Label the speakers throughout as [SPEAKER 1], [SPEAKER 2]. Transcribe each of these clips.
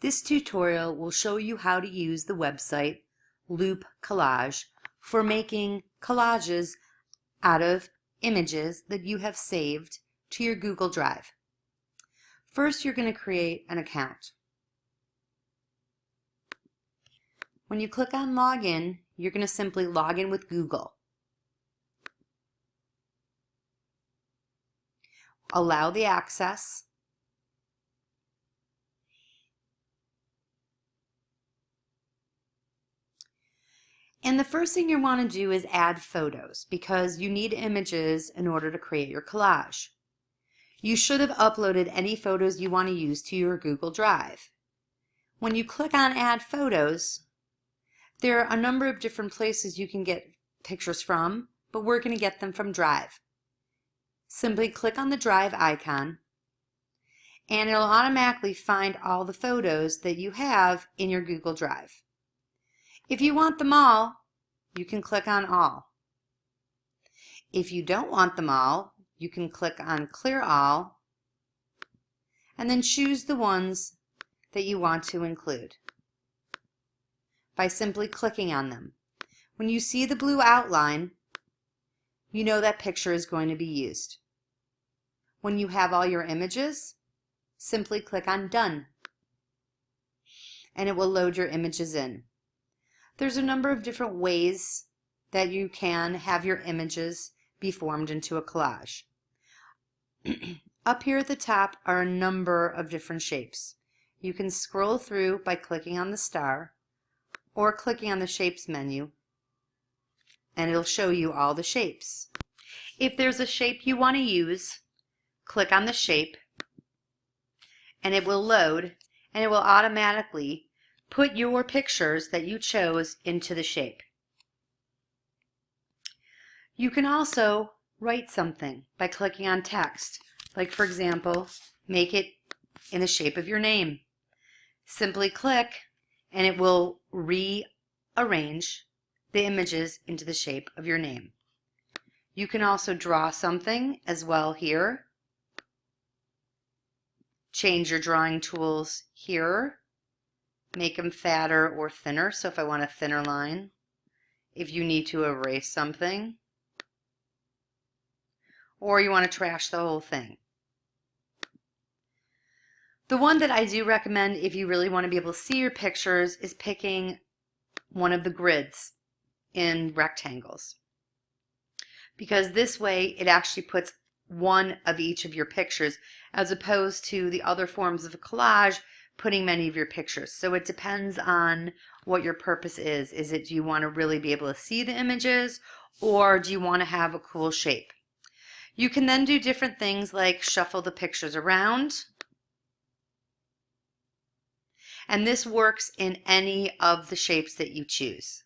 [SPEAKER 1] This tutorial will show you how to use the website Loupe Collage for making collages out of images that you have saved to your Google Drive. First, you're going to create an account. When you click on Login, you're going to simply log in with Google. Allow the access. And the first thing you want to do is add photos because you need images in order to create your collage. You should have uploaded any photos you want to use to your Google Drive. When you click on Add Photos, there are a number of different places you can get pictures from, but we're going to get them from Drive. Simply click on the Drive icon and it'll automatically find all the photos that you have in your Google Drive. If you want them all, you can click on All. If you don't want them all, you can click on Clear All and then choose the ones that you want to include by simply clicking on them. When you see the blue outline, you know that picture is going to be used. When you have all your images, simply click on Done and it will load your images in. There's a number of different ways that you can have your images be formed into a collage. Up here at the top are a number of different shapes. You can scroll through by clicking on the star or clicking on the Shapes menu and it'll show you all the shapes. If there's a shape you want to use, click on the shape and it will load and it will automatically put your pictures that you chose into the shape. You can also write something by clicking on text, like for example, make it in the shape of your name. Simply click and it will rearrange the images into the shape of your name. You can also draw something as well here. Change your drawing tools here. Make them fatter or thinner, so if I want a thinner line, if you need to erase something, or you want to trash the whole thing. The one that I do recommend if you really want to be able to see your pictures is picking one of the grids in rectangles, because this way it actually puts one of each of your pictures as opposed to the other forms of a collage putting many of your pictures. So it depends on what your purpose is. Is it, do you want to really be able to see the images, or do you want to have a cool shape? You can then do different things like shuffle the pictures around. And this works in any of the shapes that you choose.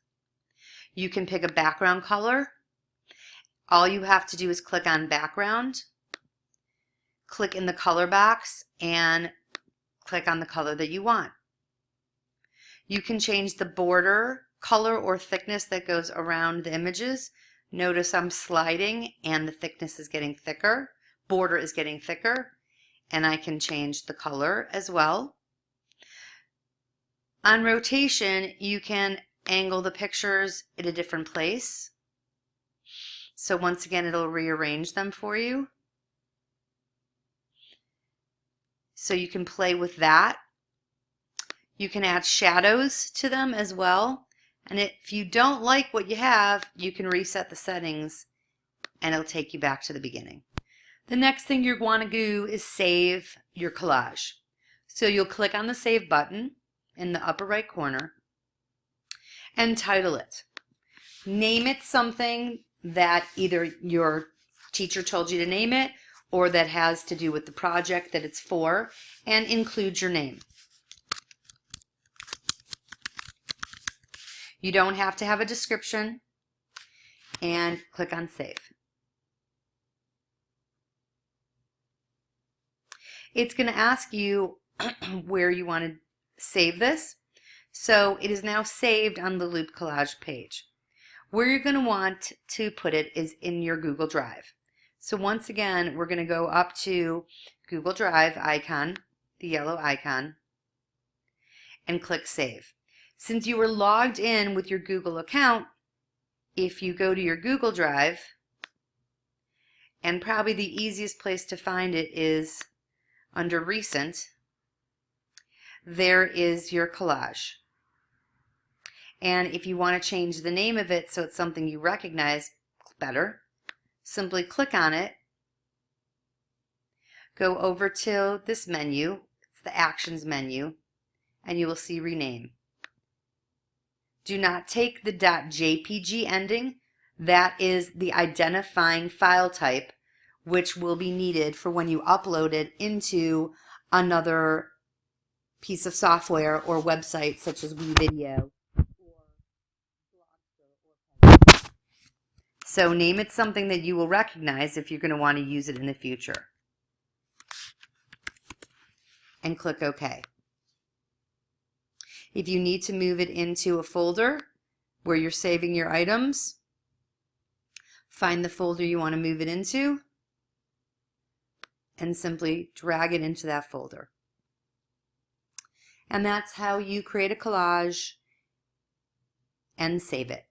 [SPEAKER 1] You can pick a background color. All you have to do is click on background, click in the color box, and click on the color that you want. You can change the border color or thickness that goes around the images. Notice I'm sliding and the thickness is getting thicker, border is getting thicker, and I can change the color as well. On rotation, you can angle the pictures in a different place. So once again, it'll rearrange them for you. So you can play with that. You can add shadows to them as well. And if you don't like what you have, you can reset the settings and it'll take you back to the beginning. The next thing you're going to do is save your collage. So you'll click on the Save button in the upper right corner and title it. Name it something that either your teacher told you to name it or that has to do with the project that it's for, and include your name. You don't have to have a description, and click on Save. It's going to ask you where you want to save this. So it is now saved on the Loupe Collage page. Where you're going to want to put it is in your Google Drive. So once again, we're going to go up to Google Drive icon, the yellow icon, and click Save. Since you were logged in with your Google account, if you go to your Google Drive, and probably the easiest place to find it is under Recent, there is your collage. And if you want to change the name of it so it's something you recognize better, simply click on it, go over to this menu, it's the Actions menu, and you will see Rename. Do not take the .jpg ending. That is the identifying file type which will be needed for when you upload it into another piece of software or website such as WeVideo. So name it something that you will recognize if you're going to want to use it in the future. And click OK. If you need to move it into a folder where you're saving your items, find the folder you want to move it into and simply drag it into that folder. And that's how you create a collage and save it.